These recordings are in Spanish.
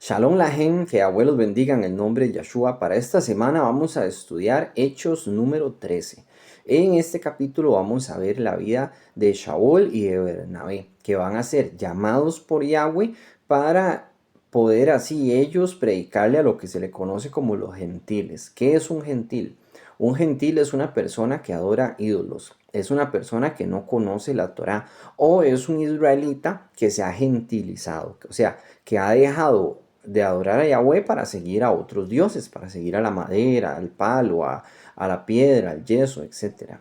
Shalom Lahem, que abuelos bendigan el nombre de Yahshua. Para esta semana vamos a estudiar Hechos número 13. En este capítulo vamos a ver la vida de Shaul y de Bernabé, que van a ser llamados por Yahweh para poder así ellos predicarle a lo que se le conoce como los gentiles. ¿Qué es un gentil? Un gentil es una persona que adora ídolos, es una persona que no conoce la Torá o es un israelita que se ha gentilizado, o sea, que ha dejado de adorar a Yahweh para seguir a otros dioses, para seguir a la madera, al palo, a la piedra, al yeso, etcétera.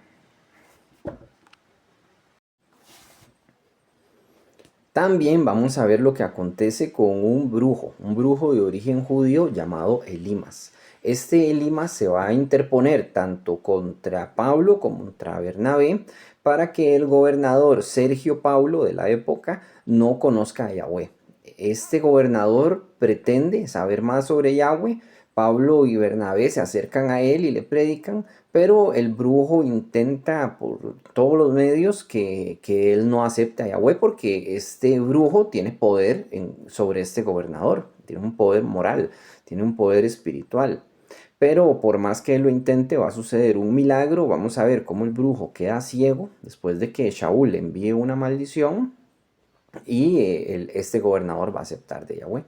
También vamos a ver lo que acontece con un brujo de origen judío llamado Elimas. Este Elimas se va a interponer tanto contra Pablo como contra Bernabé para que el gobernador Sergio Paulo de la época no conozca a Yahweh. Este gobernador pretende saber más sobre Yahweh. Pablo y Bernabé se acercan a él y le predican, pero el brujo intenta por todos los medios que él no acepte a Yahweh porque este brujo tiene poder sobre este gobernador, tiene un poder moral, tiene un poder espiritual. Pero por más que él lo intente, va a suceder un milagro. Vamos a ver cómo el brujo queda ciego después de que Shaul le envíe una maldición y este gobernador va a aceptar de Yahweh.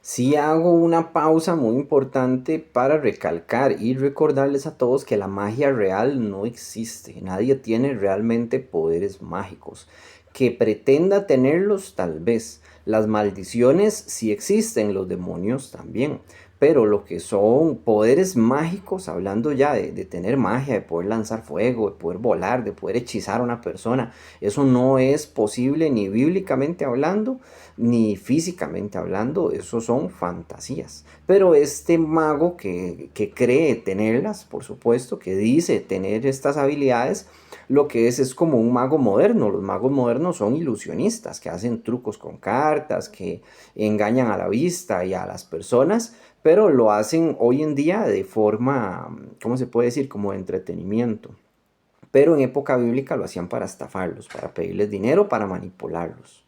Sí hago una pausa muy importante para recalcar y recordarles a todos que la magia real no existe. Nadie tiene realmente poderes mágicos. Que pretenda tenerlos tal vez. Las maldiciones sí existen, los demonios también. Pero lo que son poderes mágicos, hablando ya de tener magia, de poder lanzar fuego, de poder volar, de poder hechizar a una persona, eso no es posible ni bíblicamente hablando, ni físicamente hablando, eso son fantasías. Pero este mago que cree tenerlas, por supuesto, que dice tener estas habilidades, lo que es como un mago moderno. Los magos modernos son ilusionistas, que hacen trucos con cartas, que engañan a la vista y a las personas, pero lo hacen hoy en día de forma, ¿cómo se puede decir? Como de entretenimiento. Pero en época bíblica lo hacían para estafarlos, para pedirles dinero, para manipularlos.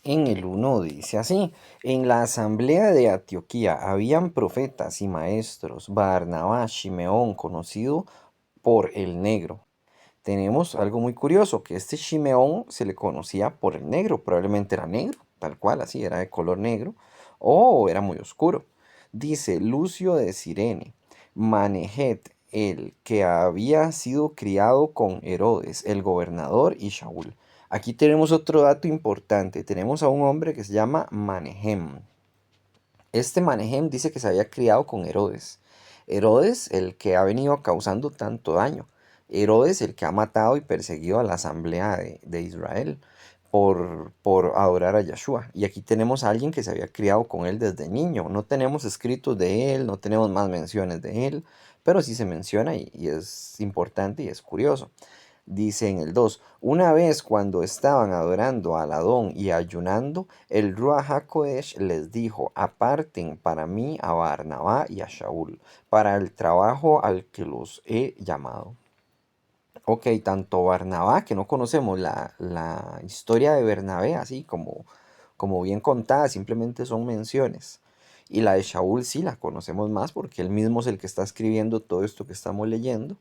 En el 1 dice así: en la asamblea de Antioquía habían profetas y maestros, Barnabás, Shimeón, conocido por el negro. Tenemos algo muy curioso, que este Shimeón se le conocía por el negro, probablemente era negro, tal cual, así, era de color negro, o era muy oscuro. Dice Lucio de Cirene, Manejet, el que había sido criado con Herodes, el gobernador, y Shaul. Aquí tenemos otro dato importante, tenemos a un hombre que se llama Manehem. Este Manehem dice que se había criado con Herodes. Herodes, el que ha venido causando tanto daño. Herodes, el que ha matado y perseguido a la asamblea de Israel por adorar a Yahshua. Y aquí tenemos a alguien que se había criado con él desde niño. No tenemos escritos de él, no tenemos más menciones de él, pero sí se menciona y es importante y es curioso. Dice en el 2: una vez cuando estaban adorando al Adón y ayunando, el Ruach HaKodesh les dijo: aparten para mí a Barnabá y a Shaul, para el trabajo al que los he llamado. Ok, tanto Barnabá, que no conocemos la historia de Bernabé, así como bien contada, simplemente son menciones. Y la de Shaul sí la conocemos más porque él mismo es el que está escribiendo todo esto que estamos leyendo.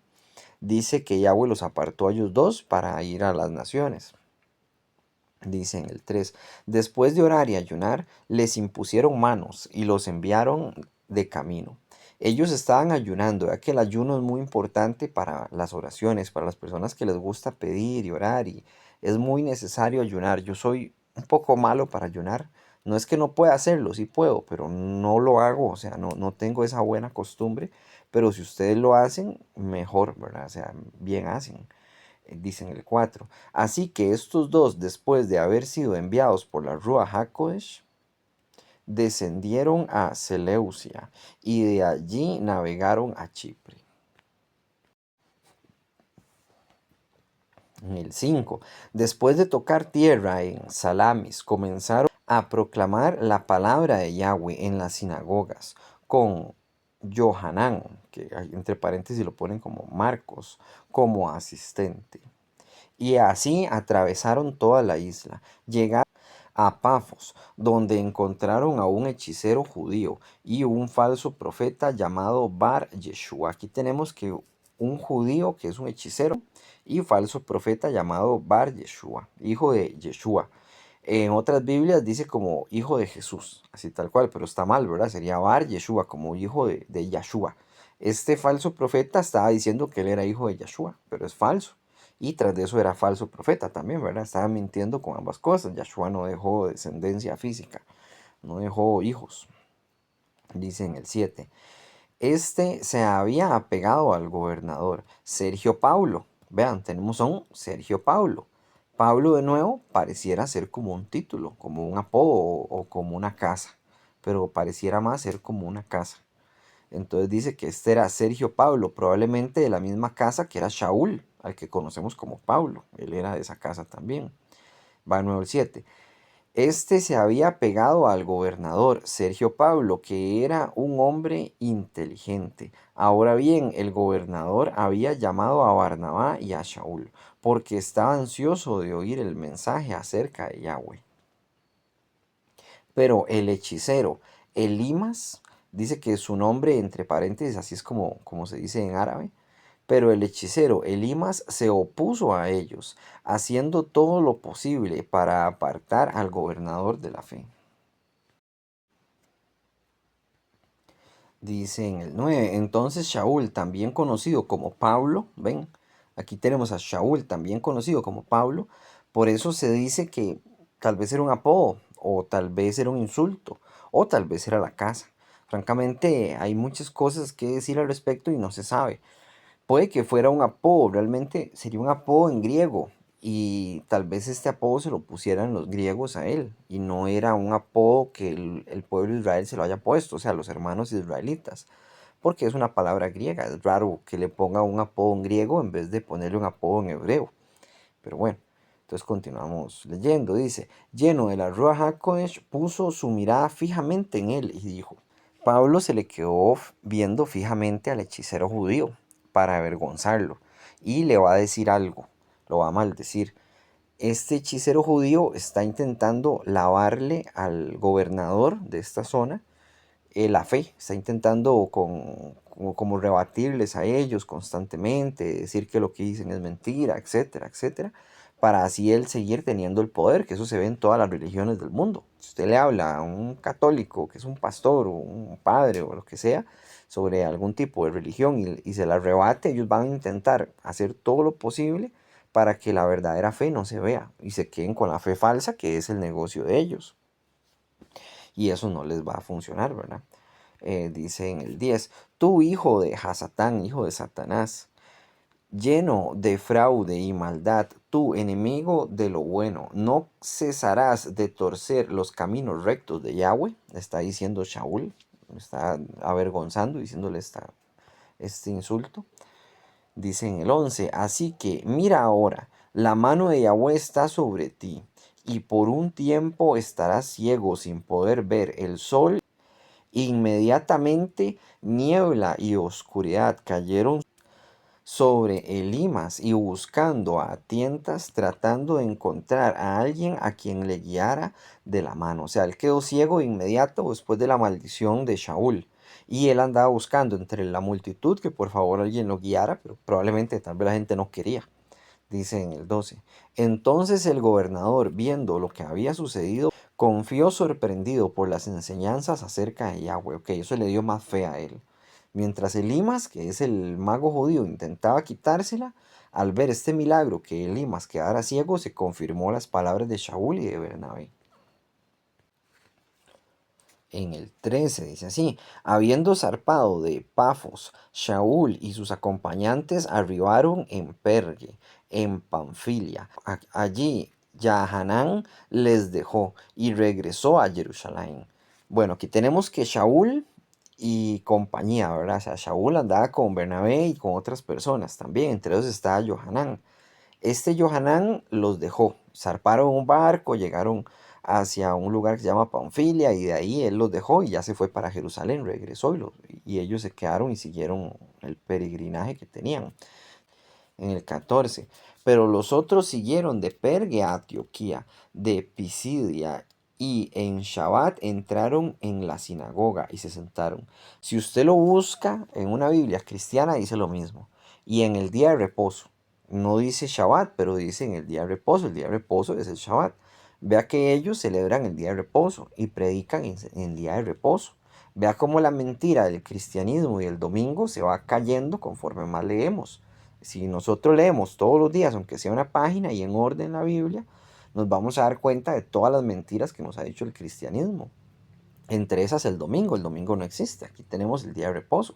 Dice que Yahweh los apartó a ellos dos para ir a las naciones. Dice en el 3: después de orar y ayunar, les impusieron manos y los enviaron de camino. Ellos estaban ayunando, ya que el ayuno es muy importante para las oraciones, para las personas que les gusta pedir y orar, y es muy necesario ayunar. Yo soy un poco malo para ayunar. No es que no pueda hacerlo, sí puedo, pero no lo hago, o sea, no tengo esa buena costumbre. Pero si ustedes lo hacen, mejor, ¿verdad? O sea, bien hacen. Dice en el 4: así que estos dos, después de haber sido enviados por la Ruach HaKodesh, descendieron a Seleucia y de allí navegaron a Chipre. En el 5: después de tocar tierra en Salamis, comenzaron a proclamar la palabra de Yahweh en las sinagogas, con Johanán, que entre paréntesis lo ponen como Marcos, como asistente. Y así atravesaron toda la isla. Llegaron a Pafos, donde encontraron a un hechicero judío y un falso profeta llamado Bar Yeshua. Aquí tenemos que un judío que es un hechicero y falso profeta llamado Bar Yeshua, hijo de Yeshua. En otras Biblias dice como hijo de Jesús, así tal cual, pero está mal, ¿verdad? Sería Bar Yeshua, como hijo de Yeshua. Este falso profeta estaba diciendo que él era hijo de Yeshua, pero es falso. Y tras de eso era falso profeta también, ¿verdad? Estaba mintiendo con ambas cosas. Yeshua no dejó descendencia física, no dejó hijos, dice en el 7. Este se había apegado al gobernador Sergio Paulo. Vean, tenemos a un Sergio Paulo. Pablo de nuevo pareciera ser como un título, como un apodo o como una casa, pero pareciera más ser como una casa. Entonces dice que este era Sergio Pablo, probablemente de la misma casa que era Shaul, al que conocemos como Pablo. Él era de esa casa también. Va de nuevo el 7. Este se había pegado al gobernador Sergio Pablo, que era un hombre inteligente. Ahora bien, el gobernador había llamado a Barnabá y a Shaul, porque estaba ansioso de oír el mensaje acerca de Yahweh. Pero el hechicero Elimas, dice que su nombre entre paréntesis, así es como se dice en árabe, pero el hechicero Elimas se opuso a ellos, haciendo todo lo posible para apartar al gobernador de la fe. Dice en el 9, entonces Shaul, también conocido como Pablo, ven, aquí tenemos a Shaul, también conocido como Pablo, por eso se dice que tal vez era un apodo, o tal vez era un insulto, o tal vez era la casa. Francamente, hay muchas cosas que decir al respecto y no se sabe. Puede que fuera un apodo, realmente sería un apodo en griego y tal vez este apodo se lo pusieran los griegos a él y no era un apodo que el pueblo de Israel se lo haya puesto, o sea, los hermanos israelitas, porque es una palabra griega, es raro que le ponga un apodo en griego en vez de ponerle un apodo en hebreo, pero bueno. Entonces continuamos leyendo, dice, lleno de la Ruach HaKodesh, puso su mirada fijamente en él y dijo, Pablo se le quedó viendo fijamente al hechicero judío para avergonzarlo y le va a decir algo, lo va a maldecir. Este hechicero judío está intentando lavarle al gobernador de esta zona la fe, está intentando como rebatirles a ellos constantemente, decir que lo que dicen es mentira, etcétera, etcétera, para así él seguir teniendo el poder, que eso se ve en todas las religiones del mundo. Si usted le habla a un católico, que es un pastor o un padre o lo que sea, sobre algún tipo de religión y se la rebate, ellos van a intentar hacer todo lo posible para que la verdadera fe no se vea y se queden con la fe falsa, que es el negocio de ellos. Y eso no les va a funcionar, ¿verdad? Dice en el 10, tú hijo de Hasatán, hijo de Satanás, lleno de fraude y maldad, tú enemigo de lo bueno, no cesarás de torcer los caminos rectos de Yahweh, está diciendo Shaul, está avergonzando, diciéndole este insulto. Dice en el 11, así que mira ahora, la mano de Yahweh está sobre ti, y por un tiempo estarás ciego sin poder ver el sol. Inmediatamente niebla y oscuridad cayeron sobre Elimas y buscando a tientas tratando de encontrar a alguien a quien le guiara de la mano. O sea, él quedó ciego de inmediato después de la maldición de Shaul. Y él andaba buscando entre la multitud que por favor alguien lo guiara, pero probablemente tal vez la gente no quería. Dice en el 12. Entonces el gobernador, viendo lo que había sucedido, confió sorprendido por las enseñanzas acerca de Yahweh. Ok, eso le dio más fe a él. Mientras Elimas, que es el mago judío, intentaba quitársela, al ver este milagro que Elimas quedara ciego, se confirmó las palabras de Shaul y de Bernabé. En el 13 dice así, habiendo zarpado de Pafos, Shaul y sus acompañantes arribaron en Pergue, en Panfilia. Allí Yahanán les dejó y regresó a Jerusalén. Bueno, aquí tenemos que Shaul y compañía, ¿verdad? O sea, Shaul andaba con Bernabé y con otras personas también, entre ellos estaba Johanán. Este Johanán los dejó, zarparon un barco, llegaron hacia un lugar que se llama Panfilia y de ahí él los dejó y ya se fue para Jerusalén, regresó y ellos se quedaron y siguieron el peregrinaje que tenían. En el 14, Pero los otros siguieron de Pergue a Antioquía, de Pisidia, y en Shabbat entraron en la sinagoga y se sentaron. Si usted lo busca en una Biblia cristiana, dice lo mismo. Y en el día de reposo. No dice Shabbat, pero dice en el día de reposo. El día de reposo es el Shabbat. Vea que ellos celebran el día de reposo y predican en el día de reposo. Vea cómo la mentira del cristianismo y el domingo se va cayendo conforme más leemos. Si nosotros leemos todos los días, aunque sea una página y en orden la Biblia, nos vamos a dar cuenta de todas las mentiras que nos ha dicho el cristianismo. Entre esas el domingo no existe, aquí tenemos el día de reposo.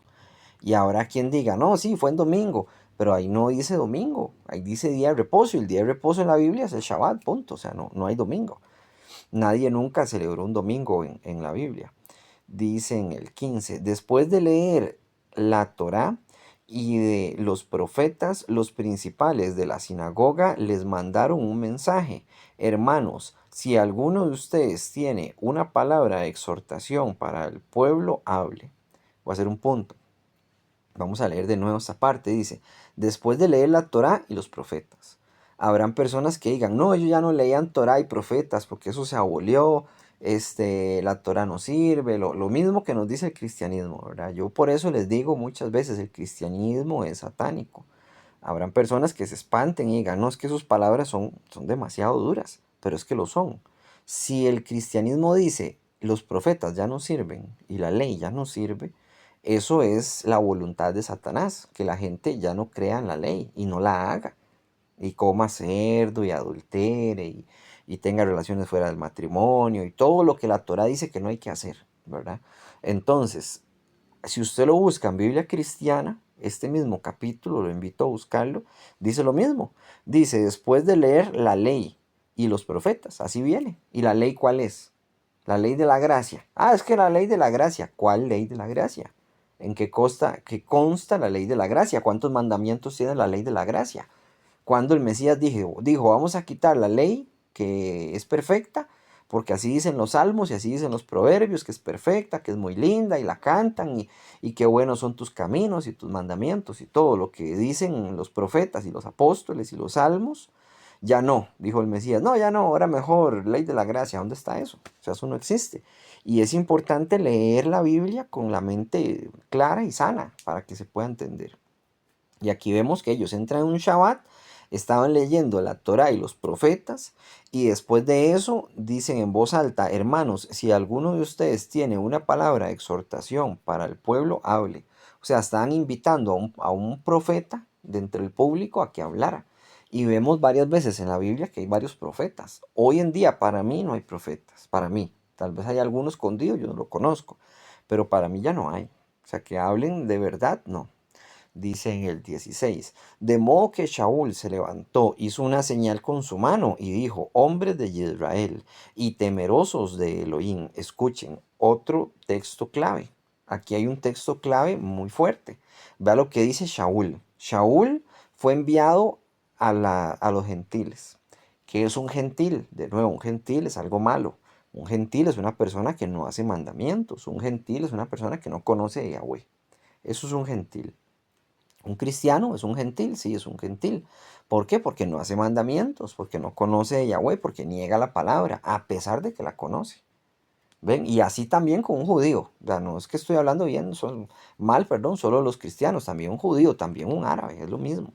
Y habrá quien diga, no, sí, fue en domingo, pero ahí no dice domingo, ahí dice día de reposo, y el día de reposo en la Biblia es el Shabbat, punto, o sea, no hay domingo. Nadie nunca celebró un domingo en la Biblia. Dice en el 15, después de leer la Torá y de los profetas, los principales de la sinagoga les mandaron un mensaje. Hermanos, si alguno de ustedes tiene una palabra de exhortación para el pueblo, hable. Voy a hacer un punto. Vamos a leer de nuevo esta parte. Dice, después de leer la Torá y los profetas. Habrán personas que digan, no, ellos ya no leían Torá y profetas porque eso se abolió, la Torá no sirve, lo mismo que nos dice el cristianismo, ¿verdad? Yo por eso les digo muchas veces, el cristianismo es satánico. Habrán personas que se espanten y digan, no, es que sus palabras son demasiado duras, pero es que lo son. Si el cristianismo dice, los profetas ya no sirven y la ley ya no sirve, eso es la voluntad de Satanás, que la gente ya no crea en la ley y no la haga, y coma cerdo y adultere y tenga relaciones fuera del matrimonio y todo lo que la Torah dice que no hay que hacer, ¿verdad? Entonces, si usted lo busca en Biblia cristiana, este mismo capítulo, lo invito a buscarlo, dice lo mismo. Dice, después de leer la ley y los profetas, así viene. ¿Y la ley cuál es? La ley de la gracia. Ah, es que la ley de la gracia. ¿Cuál ley de la gracia? ¿En qué consta la ley de la gracia? ¿Cuántos mandamientos tiene la ley de la gracia? Cuando el Mesías dijo, vamos a quitar la ley que es perfecta, porque así dicen los salmos y así dicen los proverbios, que es perfecta, que es muy linda y la cantan y qué buenos son tus caminos y tus mandamientos y todo lo que dicen los profetas y los apóstoles y los salmos. Ya no, dijo el Mesías, no, ya no, ahora mejor, ley de la gracia, ¿dónde está eso? O sea, eso no existe. Y es importante leer la Biblia con la mente clara y sana para que se pueda entender. Y aquí vemos que ellos entran en un Shabbat, estaban leyendo la Torá y los profetas, y después de eso dicen en voz alta, hermanos, si alguno de ustedes tiene una palabra de exhortación para el pueblo, hable. O sea, estaban invitando a un profeta de entre el público a que hablara. Y vemos varias veces en la Biblia que hay varios profetas. Hoy en día para mí no hay profetas, para mí. Tal vez hay alguno escondido, yo no lo conozco, pero para mí ya no hay. O sea, que hablen de verdad, no. Dice en el 16, de modo que Shaul se levantó, hizo una señal con su mano y dijo, hombres de Israel y temerosos de Elohim, escuchen otro texto clave. Aquí hay un texto clave muy fuerte. Vea lo que dice Shaul. Shaul fue enviado a los gentiles. ¿Qué es un gentil? De nuevo, un gentil es algo malo. Un gentil es una persona que no hace mandamientos. Un gentil es una persona que no conoce a Yahweh. Eso es un gentil. Un cristiano es un gentil, sí, es un gentil. ¿Por qué? Porque no hace mandamientos, porque no conoce a Yahweh, porque niega la palabra, a pesar de que la conoce. ¿Ven? Y así también con un judío. O sea, no es que estoy hablando bien, mal, perdón, solo los cristianos, también un judío, también un árabe, es lo mismo.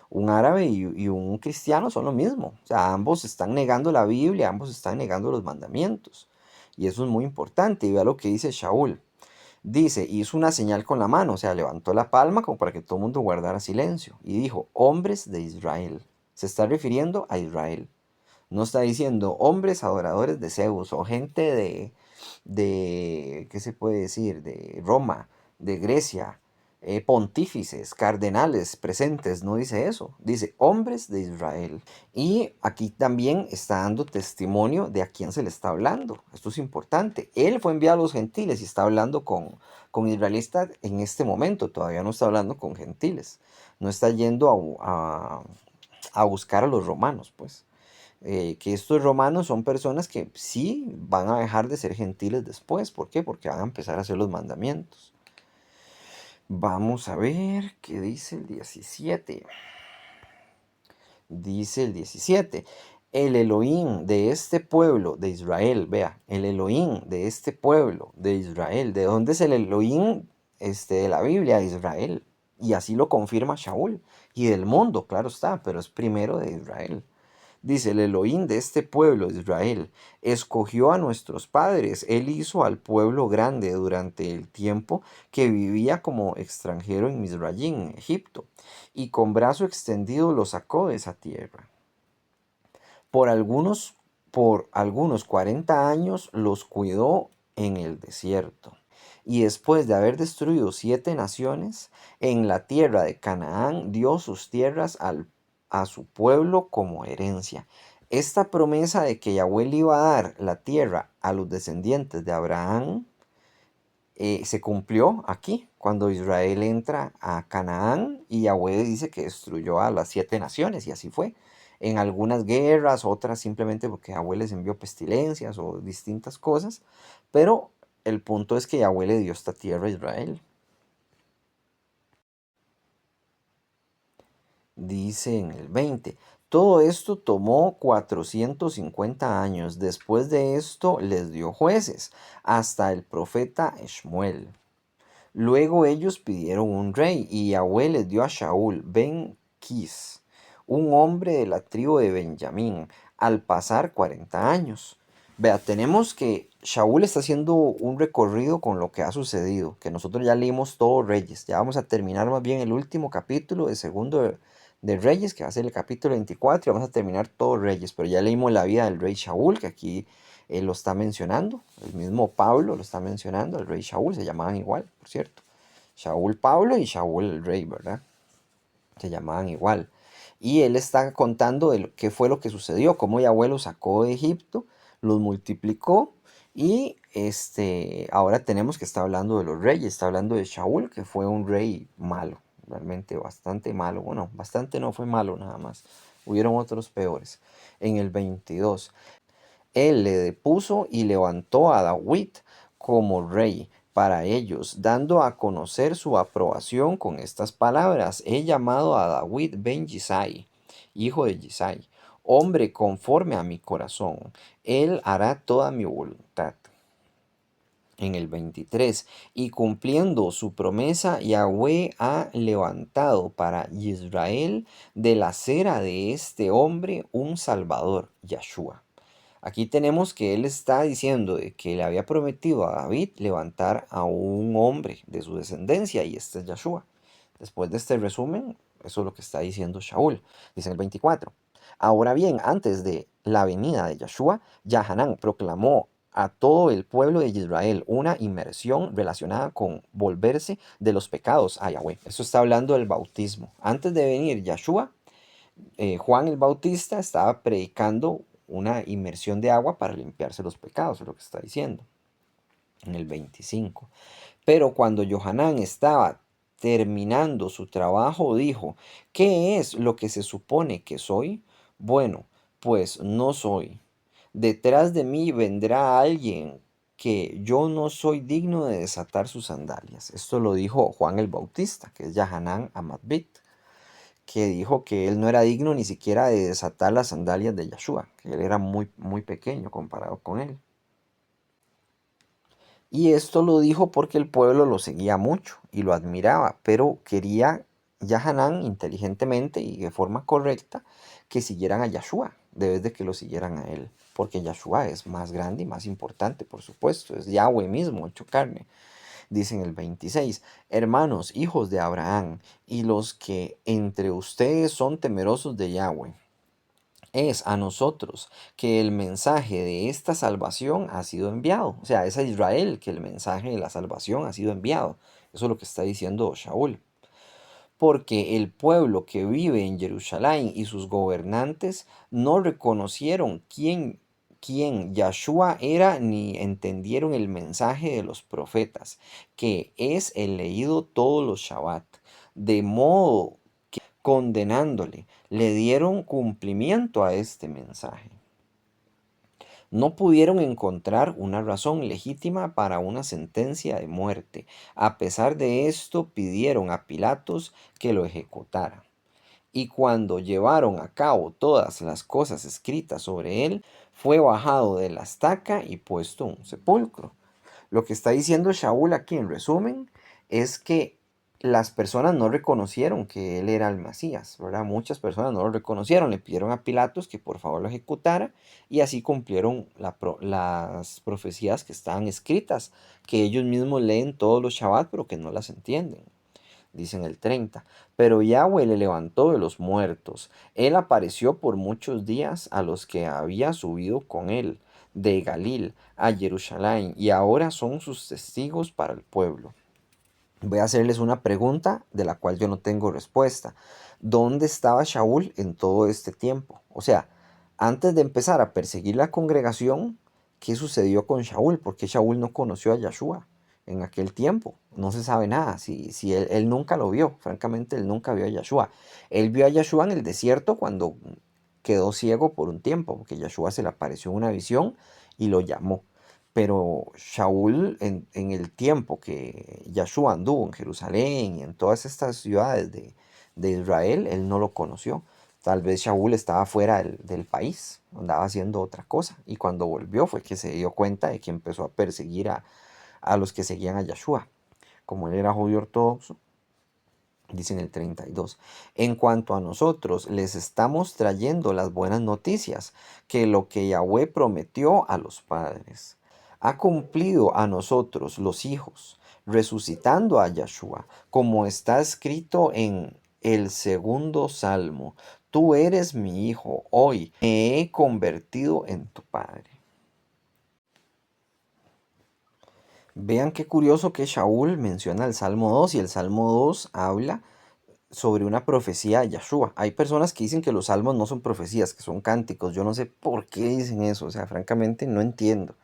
Un árabe y un cristiano son lo mismo. O sea, ambos están negando la Biblia, ambos están negando los mandamientos. Y eso es muy importante. Y vea lo que dice Shaul. Dice, hizo una señal con la mano, o sea, levantó la palma como para que todo el mundo guardara silencio. Y dijo, hombres de Israel. Se está refiriendo a Israel. No está diciendo hombres adoradores de Zeus o gente ¿qué se puede decir? De Roma, de Grecia, pontífices, cardenales presentes. No dice eso. Dice hombres de Israel. Y aquí también está dando testimonio de a quién se le está hablando. Esto es importante. Él fue enviado a los gentiles y está hablando con israelitas en este momento. Todavía no está hablando con gentiles. No está yendo a buscar a los romanos, pues. Que estos romanos son personas que sí van a dejar de ser gentiles después. ¿Por qué? Porque van a empezar a hacer los mandamientos. Vamos a ver qué dice el 17. Dice el 17, el Elohim de este pueblo de Israel, vea, el Elohim de este pueblo de Israel. ¿De dónde es el Elohim de la Biblia? De Israel. Y así lo confirma Shaul. Y del mundo, claro está, pero es primero de Israel. Dice, el Elohim de este pueblo de Israel escogió a nuestros padres. Él hizo al pueblo grande durante el tiempo que vivía como extranjero en Misrayim, Egipto, y con brazo extendido los sacó de esa tierra. Por algunos, por algunos 40 años los cuidó en el desierto. Y después de haber destruido 7 naciones, en la tierra de Canaán dio sus tierras a su pueblo como herencia. Esta promesa de que Yahweh le iba a dar la tierra a los descendientes de Abraham se cumplió aquí, cuando Israel entra a Canaán y Yahweh dice que destruyó a las 7 naciones, y así fue. En algunas guerras, otras simplemente porque Yahweh les envió pestilencias o distintas cosas, pero el punto es que Yahweh le dio esta tierra a Israel. Dice en el 20, todo esto tomó 450 años. Después de esto les dio jueces, hasta el profeta Shmuel. Luego ellos pidieron un rey, y Yahweh les dio a Shaul ben Quis, un hombre de la tribu de Benjamín, al pasar 40 años. Vea, tenemos que Shaul está haciendo un recorrido con lo que ha sucedido, que nosotros ya leímos todo Reyes. Ya vamos a terminar más bien el último capítulo de segundo de Reyes, que va a ser el capítulo 24, y vamos a terminar todo Reyes, pero ya leímos la vida del rey Shaul, que aquí lo está mencionando, el mismo Pablo lo está mencionando, el rey Shaul, se llamaban igual, por cierto. Shaul Pablo y Shaul el rey, ¿verdad? Se llamaban igual. Y él está contando qué fue lo que sucedió, cómo Yahweh los sacó de Egipto, los multiplicó, y ahora tenemos que estar hablando de los reyes, está hablando de Shaul, que fue un rey malo, realmente bastante malo. Bueno, bastante no fue malo nada más, hubieron otros peores. En el 22, él le depuso y levantó a David como rey para ellos, dando a conocer su aprobación con estas palabras: he llamado a David ben Yisai, hijo de Yisai, hombre conforme a mi corazón. Él hará toda mi voluntad. En el 23, y cumpliendo su promesa, Yahweh ha levantado para Israel de la cera de este hombre un Salvador, Yahshua. Aquí tenemos que él está diciendo de que le había prometido a David levantar a un hombre de su descendencia, y este es Yahshua. Después de este resumen, eso es lo que está diciendo Shaul. Dice en el 24. Ahora bien, antes de la venida de Yahshua, Yahanán proclamó a todo el pueblo de Israel una inmersión relacionada con volverse de los pecados a Yahweh. Eso está hablando del bautismo. Antes de venir Yahshua, Juan el Bautista estaba predicando una inmersión de agua para limpiarse los pecados, es lo que está diciendo en el 25. Pero cuando Johanán estaba terminando su trabajo, dijo: ¿qué es lo que se supone que soy? Bueno, pues no soy. Detrás de mí vendrá alguien que yo no soy digno de desatar sus sandalias. Esto lo dijo Juan el Bautista, que es Yahanán Amatbit, que dijo que él no era digno ni siquiera de desatar las sandalias de Yahshua, que él era muy, muy pequeño comparado con él. Y esto lo dijo porque el pueblo lo seguía mucho y lo admiraba, pero quería Yahanán inteligentemente y de forma correcta que siguieran a Yahshua, debes de que lo siguieran a él, porque Yahshua es más grande y más importante, por supuesto, es Yahweh mismo hecho carne. Dice en el 26, hermanos, hijos de Abraham, y los que entre ustedes son temerosos de Yahweh, es a nosotros que el mensaje de esta salvación ha sido enviado. O sea, es a Israel que el mensaje de la salvación ha sido enviado. Eso es lo que está diciendo Shaul. Porque el pueblo que vive en Jerusalén y sus gobernantes no reconocieron quién Yahshua era, ni entendieron el mensaje de los profetas, que es el leído todos los Shabbat. De modo condenándole, le dieron cumplimiento a este mensaje. No pudieron encontrar una razón legítima para una sentencia de muerte. A pesar de esto, pidieron a Pilatos que lo ejecutara. Y cuando llevaron a cabo todas las cosas escritas sobre él, fue bajado de la estaca y puesto en un sepulcro. Lo que está diciendo Shaul aquí en resumen es que las personas no reconocieron que él era el Mesías, ¿verdad? Muchas personas no lo reconocieron, le pidieron a Pilatos que por favor lo ejecutara y así cumplieron las profecías que estaban escritas, que ellos mismos leen todos los Shabbat pero que no las entienden. Dice en el 30, pero Yahweh le levantó de los muertos. Él apareció por muchos días a los que había subido con él de Galil a Jerusalén y ahora son sus testigos para el pueblo. Voy a hacerles una pregunta de la cual yo no tengo respuesta. ¿Dónde estaba Shaul en todo este tiempo? O sea, antes de empezar a perseguir la congregación, ¿qué sucedió con Shaul? Porque Shaul no conoció a Yahshua en aquel tiempo. No se sabe nada. Si él nunca lo vio, francamente, él nunca vio a Yahshua. Él vio a Yahshua en el desierto cuando quedó ciego por un tiempo, porque Yahshua se le apareció en una visión y lo llamó. Pero Shaul, en el tiempo que Yahshua anduvo en Jerusalén y en todas estas ciudades de Israel, él no lo conoció. Tal vez Shaul estaba fuera del país, andaba haciendo otra cosa. Y cuando volvió fue que se dio cuenta de que empezó a perseguir a los que seguían a Yahshua. Como él era judío ortodoxo, dice en el 32. En cuanto a nosotros, les estamos trayendo las buenas noticias, que lo que Yahweh prometió a los padres, ha cumplido a nosotros los hijos, resucitando a Yahshua, como está escrito en el segundo salmo. Tú eres mi hijo, hoy me he convertido en tu padre. Vean qué curioso que Shaul menciona el Salmo 2 y el Salmo 2 habla sobre una profecía de Yahshua. Hay personas que dicen que los salmos no son profecías, que son cánticos. Yo no sé por qué dicen eso. O sea, francamente no entiendo.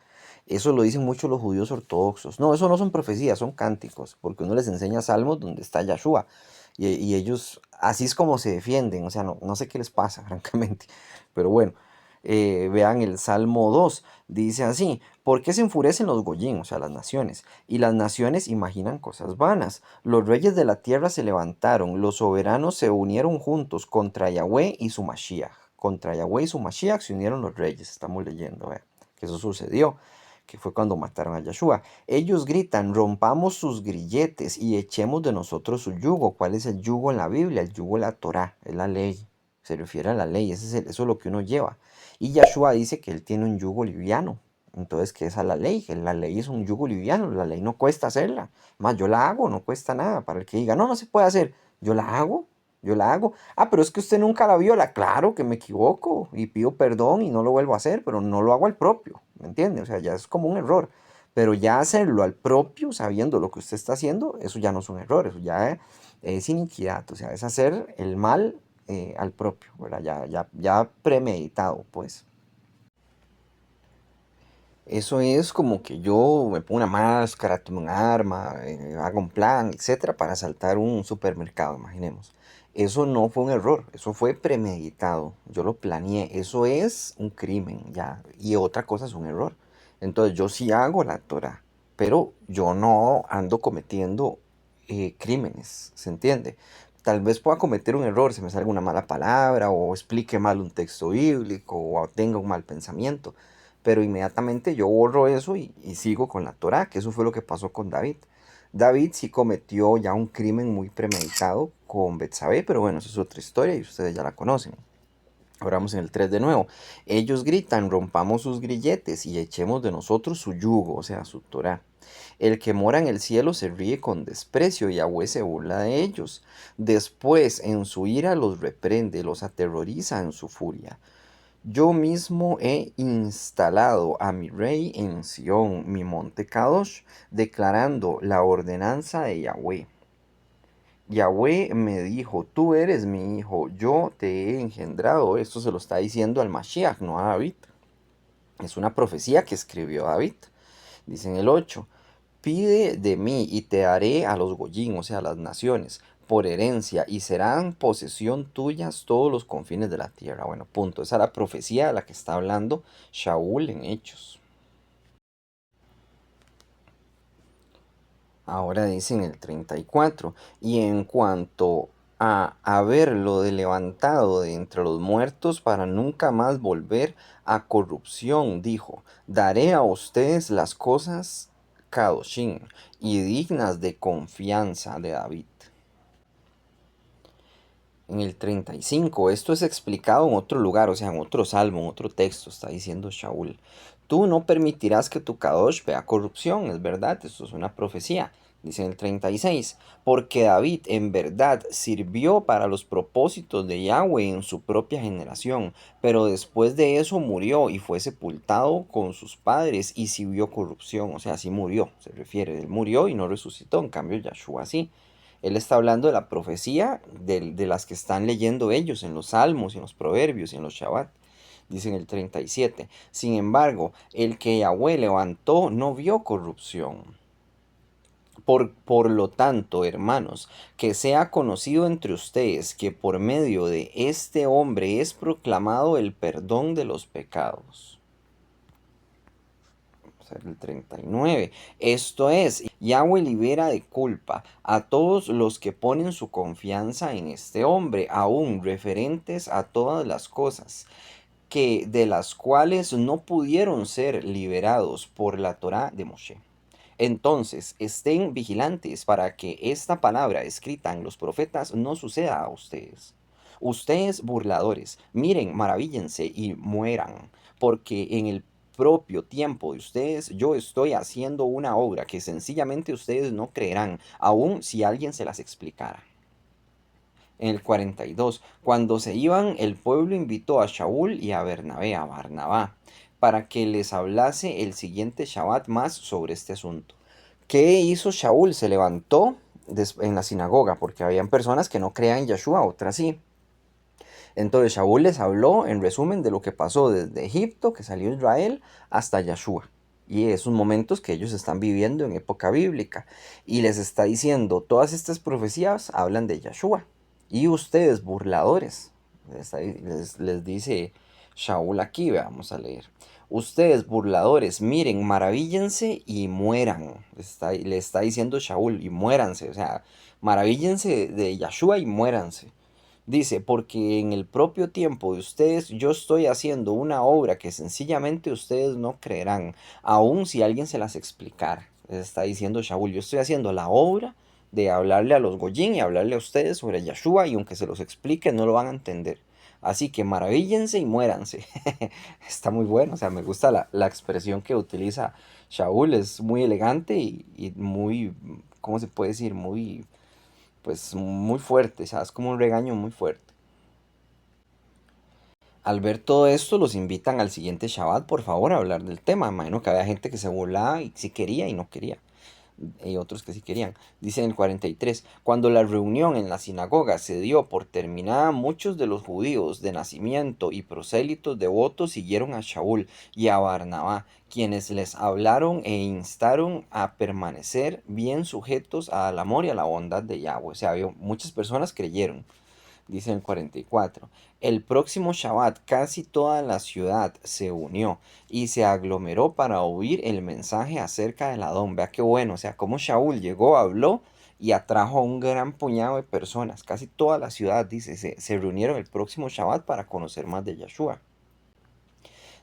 Eso lo dicen mucho los judíos ortodoxos. No, eso no son profecías, son cánticos. Porque uno les enseña salmos donde está Yahshua. Y ellos, así es como se defienden. O sea, no sé qué les pasa, francamente. Pero bueno, vean el Salmo 2. Dice así, ¿por qué se enfurecen los goyim, o sea, las naciones? Y las naciones imaginan cosas vanas. Los reyes de la tierra se levantaron, los soberanos se unieron juntos contra Yahweh y su Mashiach. Contra Yahweh y su Mashiach se unieron los reyes, estamos leyendo, que eso sucedió, que fue cuando mataron a Yahshua. Ellos gritan, rompamos sus grilletes y echemos de nosotros su yugo. ¿Cuál es el yugo en la Biblia? El yugo es la Torah, es la ley. Se refiere a la ley, eso es lo que uno lleva. Y Yahshua dice que él tiene un yugo liviano. Entonces, ¿qué es a la ley? Que la ley es un yugo liviano, la ley no cuesta hacerla. Más, yo la hago, no cuesta nada. Para el que diga, no se puede hacer, yo la hago, yo la hago. Ah, pero es que usted nunca la viola. Claro que me equivoco y pido perdón y no lo vuelvo a hacer, pero no lo hago al propio, ¿me entiende? O sea, ya es como un error. Pero ya hacerlo al propio, sabiendo lo que usted está haciendo, eso ya no es un error, eso ya es iniquidad. O sea, es hacer el mal al propio, ¿verdad? Ya premeditado, pues. Eso es como que yo me pongo una máscara, tomo un arma, hago un plan, etcétera, para asaltar un supermercado, imaginemos. Eso no fue un error, eso fue premeditado. Yo lo planeé, eso es un crimen, ya. Y otra cosa es un error. Entonces yo sí hago la Torah, pero yo no ando cometiendo crímenes, ¿se entiende? Tal vez pueda cometer un error, se me salga una mala palabra, o explique mal un texto bíblico, o tenga un mal pensamiento, pero inmediatamente yo borro eso y sigo con la Torá, que eso fue lo que pasó con David. David sí cometió ya un crimen muy premeditado con Betsabé, pero bueno, eso es otra historia y ustedes ya la conocen. Ahora vamos en el 3 de nuevo. Ellos gritan, rompamos sus grilletes y echemos de nosotros su yugo, o sea, su Torá. El que mora en el cielo se ríe con desprecio y Yahweh se burla de ellos. Después, en su ira, los reprende, los aterroriza en su furia. Yo mismo he instalado a mi rey en Sión, mi monte Kadosh, declarando la ordenanza de Yahweh. Yahweh me dijo, tú eres mi hijo, yo te he engendrado. Esto se lo está diciendo al Mashiach, no a David. Es una profecía que escribió David. Dice en el 8, pide de mí y te daré a los goyim, o sea, a las naciones, por herencia, y serán posesión tuyas todos los confines de la tierra. Bueno, punto. Esa es la profecía de la que está hablando Shaul en Hechos. Ahora dice en el 34, y en cuanto a haberlo de levantado de entre los muertos para nunca más volver a corrupción, dijo, daré a ustedes las cosas Kadoshim y dignas de confianza de David. En el 35, esto es explicado en otro lugar, o sea, en otro salmo, en otro texto, está diciendo Shaul. Tú no permitirás que tu Kadosh vea corrupción, es verdad, esto es una profecía. Dice en el 36, porque David en verdad sirvió para los propósitos de Yahweh en su propia generación, pero después de eso murió y fue sepultado con sus padres y sí vio corrupción, o sea, sí murió, se refiere, él murió y no resucitó, en cambio Yahshua sí. Él está hablando de la profecía de las que están leyendo ellos en los Salmos, en los Proverbios y en los Shabbat. Dice en el 37. Sin embargo, el que Yahweh levantó no vio corrupción. Por lo tanto, hermanos, que sea conocido entre ustedes que por medio de este hombre es proclamado el perdón de los pecados. El 39. Esto es, Yahweh libera de culpa a todos los que ponen su confianza en este hombre, aún referentes a todas las cosas que de las cuales no pudieron ser liberados por la Torá de Moshe. Entonces, estén vigilantes para que esta palabra escrita en los profetas no suceda a ustedes. Ustedes burladores, miren, maravíllense y mueran, porque en el propio tiempo de ustedes yo estoy haciendo una obra que sencillamente ustedes no creerán, aun si alguien se las explicara. En el 42, cuando se iban, el pueblo invitó a Shaul y a Bernabé, a Barnabá, para que les hablase el siguiente Shabbat más sobre este asunto. ¿Qué hizo Shaul? Se levantó en la sinagoga, porque habían personas que no creían en Yeshua, otras sí. Entonces Shaul les habló en resumen de lo que pasó desde Egipto, que salió Israel, hasta Yeshua. Y esos momentos que ellos están viviendo en época bíblica. Y les está diciendo, todas estas profecías hablan de Yeshua. Y ustedes, burladores, les dice Shaul aquí, vamos a leer. Ustedes, burladores, miren, maravíllense y mueran. Le está diciendo Shaul, y muéranse. O sea, maravíllense de Yeshua y muéranse. Dice, porque en el propio tiempo de ustedes yo estoy haciendo una obra que sencillamente ustedes no creerán, aun si alguien se las explicara. Les está diciendo Shaul, yo estoy haciendo la obra de hablarle a los Goyim y hablarle a ustedes sobre Yeshua y aunque se los explique no lo van a entender. Así que maravíllense y muéranse. Está muy bueno, o sea, me gusta la expresión que utiliza Shaul, es muy elegante y muy, ¿cómo se puede decir? Muy, pues muy fuerte, o sea, es como un regaño muy fuerte. Al ver todo esto, los invitan al siguiente Shabbat, por favor, a hablar del tema. Imagino que había gente que se burlaba y sí quería y no quería. Y otros que sí querían. Dice en el 43, cuando la reunión en la sinagoga se dio por terminada, muchos de los judíos de nacimiento y prosélitos devotos siguieron a Shaul y a Barnabá, quienes les hablaron e instaron a permanecer bien sujetos al amor y a la bondad de Yahweh. O sea, muchas personas creyeron. Dice en el 44. El próximo Shabbat casi toda la ciudad se unió y se aglomeró para oír el mensaje acerca del Adón. Vea qué bueno, o sea, como Shaul llegó, habló y atrajo a un gran puñado de personas. Casi toda la ciudad, dice, se reunieron el próximo Shabbat para conocer más de Yeshua.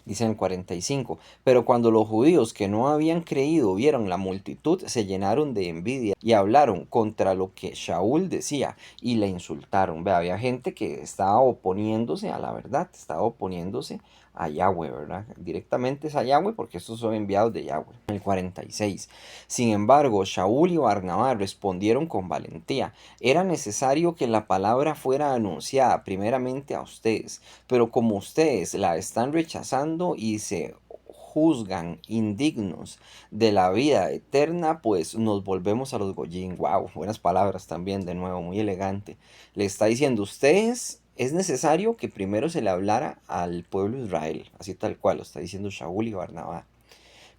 Dice en el 45, pero cuando los judíos que no habían creído vieron la multitud, se llenaron de envidia y hablaron contra lo que Shaul decía y le insultaron. Ve, había gente que estaba oponiéndose a la verdad, estaba oponiéndose a Yahweh, ¿verdad? Directamente es a Yahweh porque estos son enviados de Yahweh. En el 46, sin embargo, Shaul y Barnabá respondieron con valentía. Era necesario que la palabra fuera anunciada primeramente a ustedes, pero como ustedes la están rechazando y se juzgan indignos de la vida eterna, pues nos volvemos a los Goyim. Wow, buenas palabras también, de nuevo, muy elegante. Le está diciendo, ustedes es necesario que primero se le hablara al pueblo de Israel, así tal cual, lo está diciendo Shaul y Barnabá.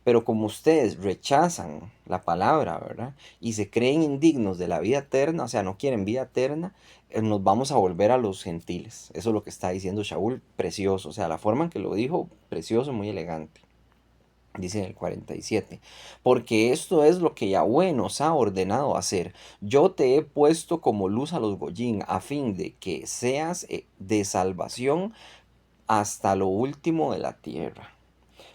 Pero como ustedes rechazan la palabra, ¿verdad? Y se creen indignos de la vida eterna, o sea, no quieren vida eterna, nos vamos a volver a los gentiles. Eso es lo que está diciendo Shaul, precioso. O sea, la forma en que lo dijo, precioso, muy elegante. Dice en el 47, porque esto es lo que Yahweh nos ha ordenado hacer. Yo te he puesto como luz a los Goyim, a fin de que seas de salvación hasta lo último de la tierra.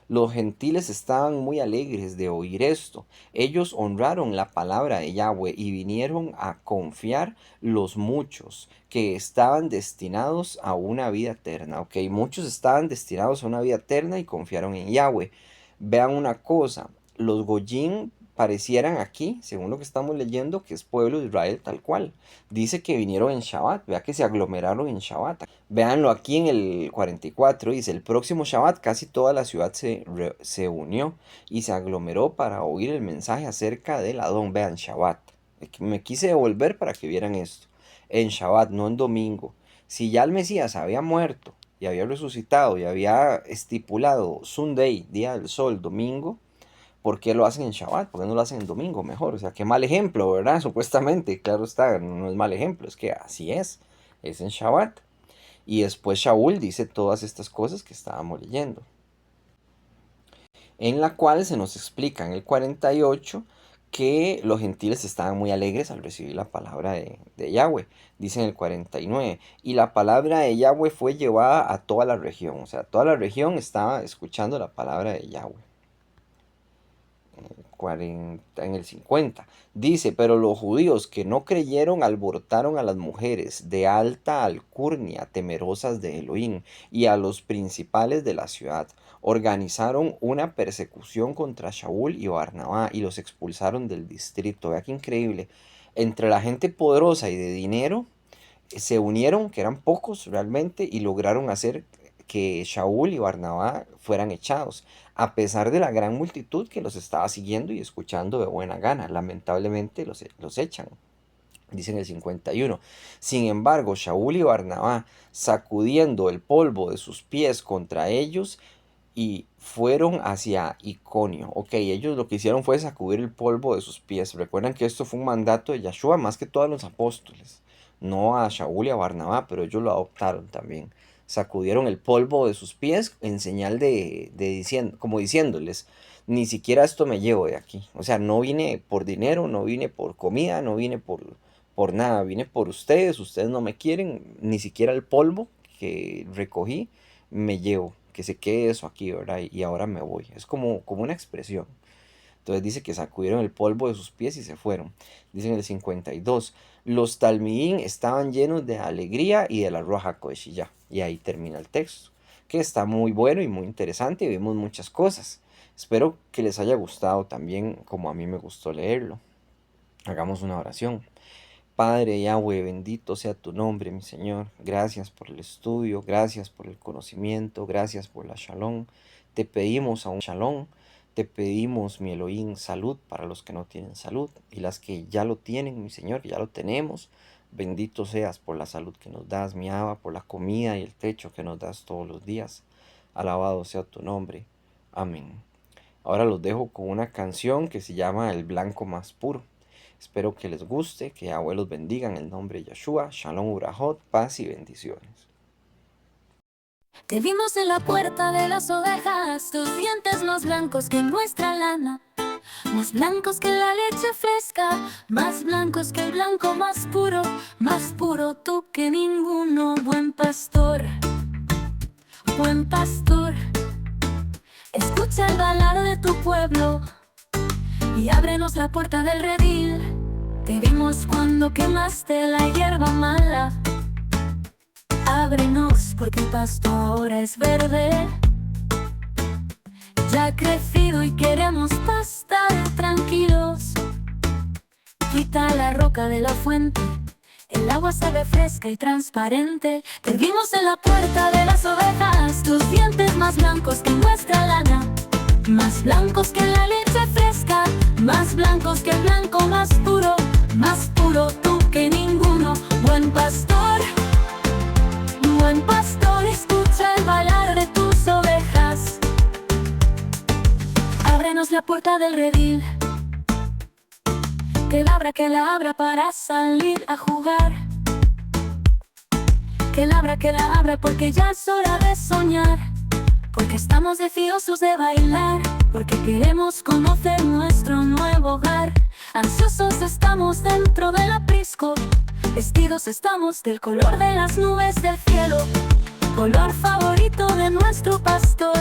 Los gentiles estaban muy alegres de oír esto. Ellos honraron la palabra de Yahweh y vinieron a confiar los muchos que estaban destinados a una vida eterna. Ok, muchos estaban destinados a una vida eterna y confiaron en Yahweh. Vean una cosa, los Goyim parecieran aquí, según lo que estamos leyendo, que es pueblo de Israel tal cual. Dice que vinieron en Shabbat, vea que se aglomeraron en Shabbat. Véanlo aquí en el 44, dice, el próximo Shabbat casi toda la ciudad se unió y se aglomeró para oír el mensaje acerca del Adón. Vean, Shabbat. Me quise devolver para que vieran esto. En Shabbat, no en domingo. Si ya el Mesías había muerto y había resucitado y había estipulado Sunday, día del sol, domingo, ¿por qué lo hacen en Shabbat? ¿Por qué no lo hacen en domingo mejor? O sea, qué mal ejemplo, ¿verdad? Supuestamente, claro está, no es mal ejemplo, es que así es en Shabbat. Y después Shaul dice todas estas cosas que estábamos leyendo, en la cual se nos explica en el 48 que los gentiles estaban muy alegres al recibir la palabra de Yahweh. Dice en el 49, y la palabra de Yahweh fue llevada a toda la región, o sea, toda la región estaba escuchando la palabra de Yahweh. 40, en el 50. Dice, pero los judíos que no creyeron alborotaron a las mujeres de alta alcurnia, temerosas de Elohim, y a los principales de la ciudad. Organizaron una persecución contra Shaul y Barnabá y los expulsaron del distrito. Vea qué increíble. Entre la gente poderosa y de dinero se unieron, que eran pocos realmente, y lograron hacer que Shaul y Barnabá fueran echados, a pesar de la gran multitud que los estaba siguiendo y escuchando de buena gana. Lamentablemente los echan. Dice en el 51. Sin embargo, Shaul y Barnabá, sacudiendo el polvo de sus pies contra ellos, y fueron hacia Iconio. Ok, ellos lo que hicieron fue sacudir el polvo de sus pies. Recuerdan que esto fue un mandato de Yahshua más que todos los apóstoles. No a Shaul y a Barnabá, pero ellos lo adoptaron también. Sacudieron el polvo de sus pies en señal diciendo, como diciéndoles, ni siquiera esto me llevo de aquí. O sea, no vine por dinero, no vine por comida, no vine por nada. Vine por ustedes no me quieren, ni siquiera el polvo que recogí me llevo, que se quede eso aquí, ¿verdad? Y ahora me voy. Es como una expresión. Entonces dice que sacudieron el polvo de sus pies y se fueron. Dice en el 52, los talmidín estaban llenos de alegría y de la roja coheshilla. Y ahí termina el texto, que está muy bueno y muy interesante y vemos muchas cosas. Espero que les haya gustado también como a mí me gustó leerlo. Hagamos una oración. Padre Yahweh, bendito sea tu nombre, mi Señor. Gracias por el estudio, gracias por el conocimiento, gracias por la shalom. Te pedimos a un shalom, te pedimos, mi Elohim, salud para los que no tienen salud y las que ya lo tienen, mi Señor, ya lo tenemos. Bendito seas por la salud que nos das, mi Abba, por la comida y el techo que nos das todos los días. Alabado sea tu nombre. Amén. Ahora los dejo con una canción que se llama El Blanco Más Puro. Espero que les guste, que Yahweh los bendiga en el nombre de Yeshua. Shalom Urahot, paz y bendiciones. Te vimos en la puerta de las ovejas, tus dientes más blancos que nuestra lana, más blancos que la leche fresca, más blancos que el blanco más puro tú que ninguno. Buen pastor, escucha el balar de tu pueblo y ábrenos la puerta del redil. Te vimos cuando quemaste la hierba mala. Ábrenos porque el pasto ahora es verde, ya ha crecido y queremos pastar tranquilos. Quita la roca de la fuente, el agua sabe fresca y transparente. Te vimos en la puerta de las ovejas, tus dientes más blancos que nuestra lana, más blancos que la leche fresca, más blancos que el blanco más puro tú que ninguno. Buen pastor, escucha el balar de tus ovejas. Ábrenos la puerta del redil, que la abra para salir a jugar. Que la abra porque ya es hora de soñar, porque estamos deseosos de bailar. porque queremos conocer nuestro nuevo hogar. Ansiosos estamos dentro del aprisco, vestidos estamos del color de las nubes del cielo, color favorito de nuestro pastor.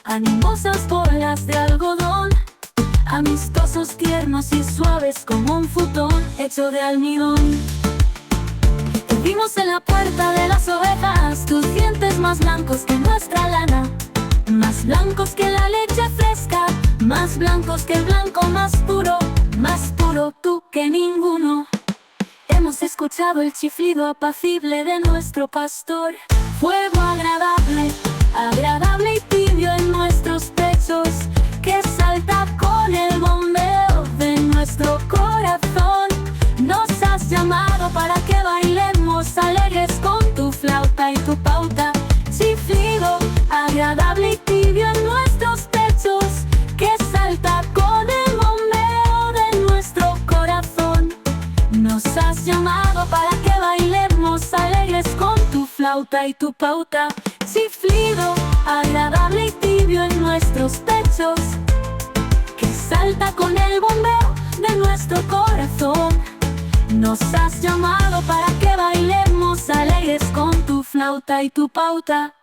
Animosas bolas de algodón, amistosos, tiernos y suaves como un futón hecho de almidón. Te vimos en la puerta de las ovejas, tus dientes más blancos que nuestra lana, más blancos que la leche fresca, más blancos que el blanco más puro tú que ninguno. Hemos escuchado el chiflido apacible de nuestro pastor, fuego agradable, agradable y tibio en nuestros pechos, que salta con el bombeo de nuestro corazón. Nos has llamado para que bailemos alegres con tu flauta y tu pauta. Chiflido agradable y tibio en nuestros pechos, que salta con el bombeo de nuestro corazón. Nos has llamado para que bailemos alegres con tu flauta y tu pauta. Chiflido agradable y tibio en nuestros pechos, que salta con el bombeo de nuestro corazón. Nos has llamado para que bailemos alegres con tu flauta y tu pauta.